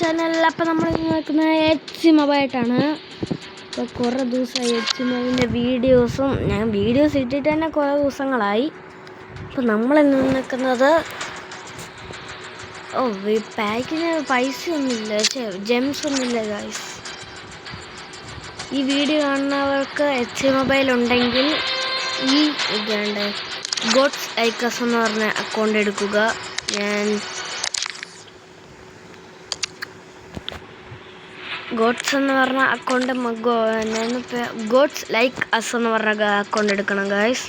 Channel. അപ്പോൾ നമ്മൾ നോക്കുന്നത് എച്ച് മൊബൈലായിട്ടാണ്. ഇപ്പോൾ കുറേ ദിവസമായി എച്ച് മൊബൈലിൻ്റെ വീഡിയോസും ഞാൻ വീഡിയോസ് ഇട്ടിട്ട് തന്നെ കുറേ ദിവസങ്ങളായി. അപ്പോൾ നമ്മളിന്ന് നിൽക്കുന്നത് ഈ പാക്കിന് പൈസ ഒന്നുമില്ല, ജെംസ് ഒന്നുമില്ല ഗൈസ്. ഈ വീഡിയോ കാണുന്നവർക്ക് എച്ച് മൊബൈൽ ഉണ്ടെങ്കിൽ ഈ ഇതുണ്ട് ഗോഡ്സ് ഐക്കസ് എന്ന് പറഞ്ഞ അക്കൗണ്ട് എടുക്കുക. ഞാൻ ഗോഡ്സ് എന്ന് പറഞ്ഞ അക്കൗണ്ട് ഗോഡ്സ് ലൈക്ക് അസ് എന്ന് പറഞ്ഞ അക്കൗണ്ട് എടുക്കണം ഗൈസ്.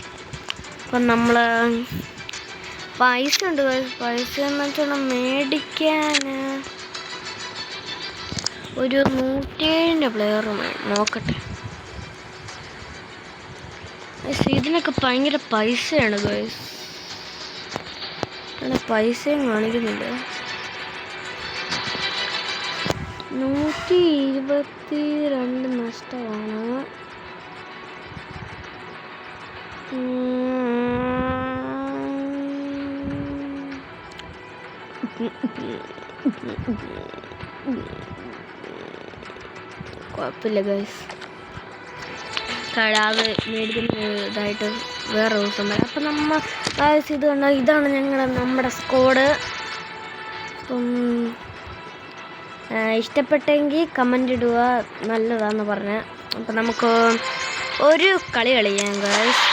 അപ്പം നമ്മൾ പൈസ ഉണ്ട് ഗൈസ്. പൈസ എന്ന് വെച്ചാൽ മേടിക്കാൻ ഒരു 107 പ്ലെയർ നോക്കട്ടെ. ഇതിനൊക്കെ ഭയങ്കര പൈസയാണ് ഗൈസ്. അങ്ങനെ പൈസയും കാണിക്കുന്നില്ല. 122 നഷ്ടമാണ്. കുഴപ്പമില്ല ഗൈസ്. അത് മേടിക്കുന്ന ഇതായിട്ട് വേറെ ദിവസം വരാം. അപ്പം ഗൈസ് ഇത് കണ്ടോ, ഇതാണ് നമ്മുടെ സ്ക്വാഡ്. അപ്പം ഇഷ്ടപ്പെട്ടെങ്കിൽ കമൻ്റ് ഇടുക, നല്ലതാണെന്ന് പറഞ്ഞ്. അപ്പം നമുക്ക് ഒരു കളി കളിക്കാം ഗൈസ്.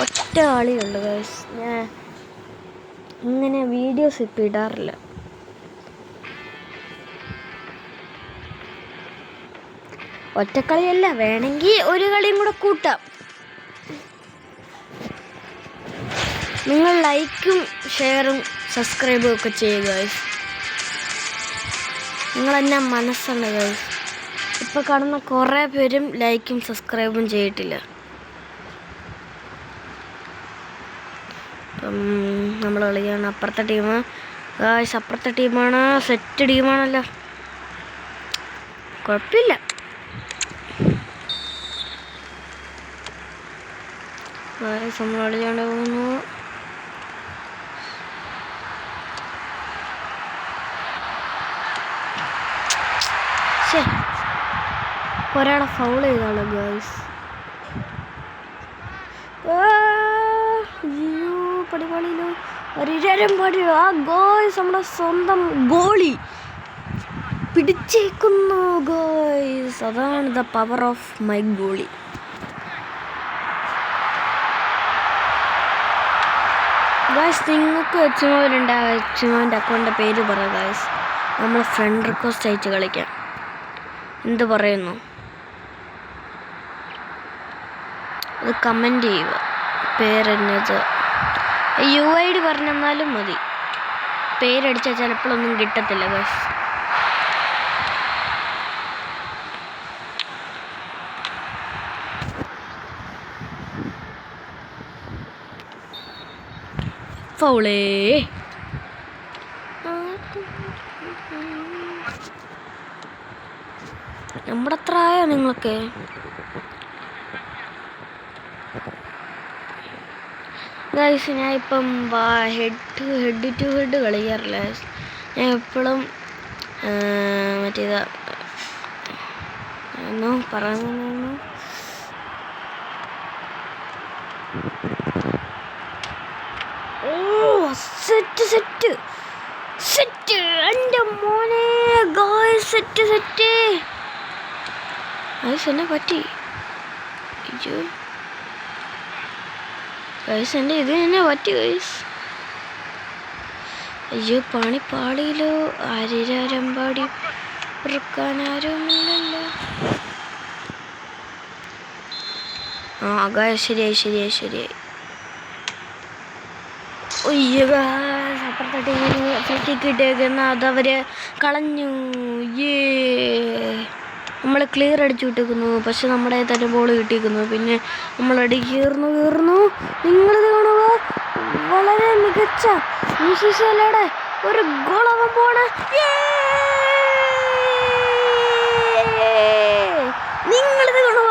ഒറ്റ കളിയുണ്ട് ഗൈസ്. ഞാൻ ഇങ്ങനെ വീഡിയോസ് ഇപ്പം ഇടാറില്ല. ഒറ്റക്കളിയല്ല, വേണമെങ്കിൽ ഒരു കളിയും കൂടെ കൂട്ടാം. നിങ്ങൾ ലൈക്കും ഷെയറും സബ്സ്ക്രൈബും ഒക്കെ ചെയ്യുക ഗൈസ്. നിങ്ങളെന്നെ മനസ്സുണ്ട് ഗൈസ്. ഇപ്പോൾ കാണുന്ന കുറേ പേരും ലൈക്കും സബ്സ്ക്രൈബും ചെയ്തിട്ടില്ല. അപ്പം നമ്മൾ കളിയാണ്. അപ്പുറത്തെ ടീം ഗൈസ്, അപ്പുറത്തെ ടീമാണ്. സെറ്റ് ടീമാണല്ലോ, കുഴപ്പമില്ല. നമ്മൾ കളിയാണ്ട് പോകുന്നു. ഒരാളെ ഫൗൾ ചെയ്താളോ ഗൈസ്. പടിപാളിയിലോ പടി. ആ ഗോയ്സ്, നമ്മുടെ സ്വന്തം ഗോളി പിടിച്ചേക്കുന്നു ഗോയ്സ്. അതാണ് the power of my goalie. Guys, നിങ്ങൾക്ക് എച്ച് മൊബൈലുണ്ട്, എച്ച് മൊബൈലിൻ്റെ അക്കൗണ്ടിൻ്റെ പേര് പറ ഗൈസ്. നമ്മൾ ഫ്രണ്ട് റിക്വസ്റ്റ് അയച്ച് കളിക്കാം. എന്ത് പറയുന്നു അത് കമൻറ്റ് ചെയ്യുക. പേരെന്നത് UID പറഞ്ഞെന്നാലും മതി. പേരടിച്ചാൽ ചിലപ്പോഴൊന്നും കിട്ടത്തില്ല ഗൈസ്. ഫൗളേ. നമ്മുടെ അത്ര ആയോ നിങ്ങൾക്ക്? ഗൈസ്, ഞാൻ ഇപ്പം ഹെഡ് ടു ഹെഡ് കളിക്കാറില്ല. ഞാൻ എപ്പോഴും മറ്റേതാ പറഞ്ഞു. സെറ്റ് എൻ്റെ മോനെ ഗൈസ്. സെറ്റ് ഗൈസ്, എന്നെ പറ്റി. ഗൈസ്, എൻ്റെ ഇത് എന്നെ പറ്റി ഗൈസ്. അയ്യോ, പാളിയിലോ. അരിരമ്പാടി ഇറക്കാനാരുമില്ലല്ലോ. ഗൈസ്, ശരിയായി. ഒയ്യോ ഗൈസ്, അപ്പുറത്തെ ടീമിന് ഫ്രീ കിട്ടിയേക്കുന്ന അതവർ കളഞ്ഞു. നമ്മൾ ക്ലിയർ അടിച്ചു വിട്ടേക്കുന്നു. പക്ഷെ നമ്മുടെ തന്നെ ബോൾ കിട്ടിയിരിക്കുന്നു. പിന്നെ നമ്മളടി കീറുന്നു. നിങ്ങളിത് കാണുക, വളരെ മികച്ച മ്യൂസിഷ്യലയുടെ ഒരു ഗോളാവാൻ പോണ. നിങ്ങളിത് കാണുക.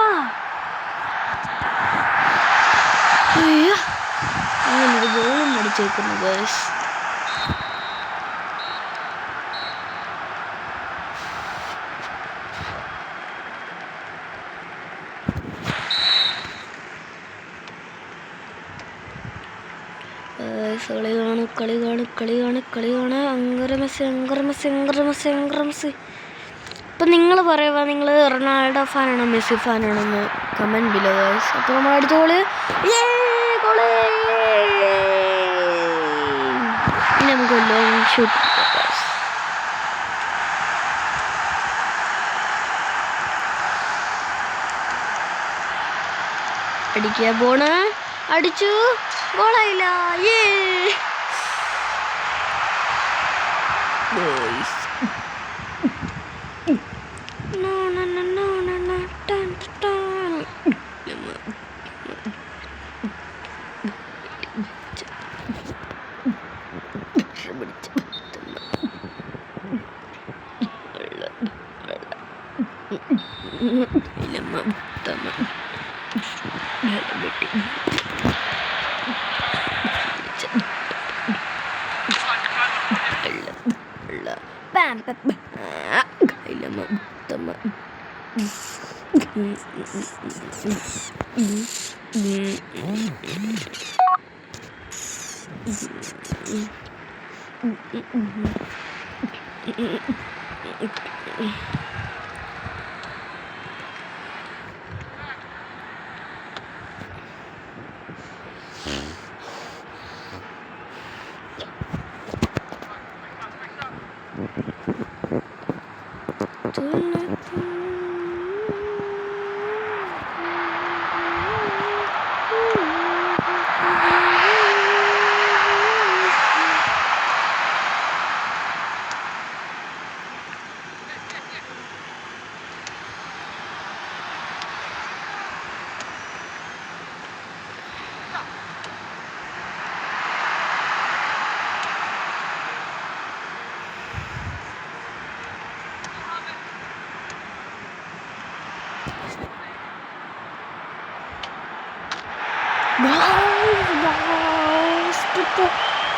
അങ്ങനൊരു ഗോളും അടിച്ചേക്കുന്നു ഗൈസ്. മെസ്സി. അപ്പം നിങ്ങൾ പറയുക, നിങ്ങൾ റൊണാൾഡോ ഫാനാണോ മെസ്സി ഫാനാണോ എന്ന് കമൻറ്റ് ബിലോ ഗൈസ്. അപ്പോൾ നമ്മൾ അടിച്ച ഗോള്, ഇനി നമുക്ക് ലോങ് ഷൂട്ട് അടിക്കുക. പോണ്, അടിച്ചു, ഗോളായില്ല.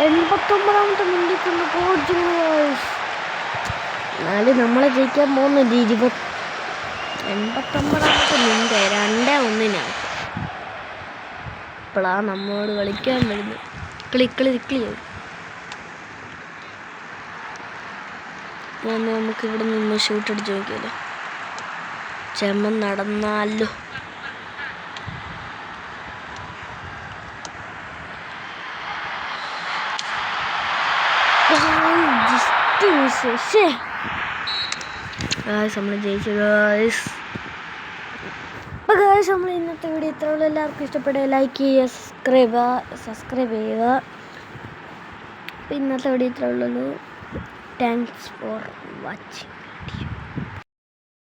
എൺപത്തൊമ്പതാമത്തെ മിനിറ്റിൽ എന്നാലും നമ്മളെ ജയിക്കാൻ പോകുന്നത് 89-ാമത്തെ മിനിറ്റ് 2-1. ഇപ്പോഴാണ് നമ്മളോട് കളിക്കാൻ വരുന്നത്. നമുക്ക് ഇവിടെ നിന്ന് ഷൂട്ട് അടിച്ച് നോക്കിയല്ലോ. ചെമ്മൻ നടന്നാലോ. നമ്മൾ ജയിച്ചു ഗായ്സ്. അപ്പോൾ ഗായ്സ്, നമ്മൾ ഇന്നത്തെ വീഡിയോ ഇത്ര ഉള്ളൂ. എല്ലാവർക്കും ഇഷ്ടപ്പെടുക, ലൈക്ക് ചെയ്യുക, സബ്സ്ക്രൈബ് ചെയ്യുക. അപ്പോൾ ഇന്നത്തെ വീഡിയോ ഇത്ര ഉള്ളൂ. Thanks for watching.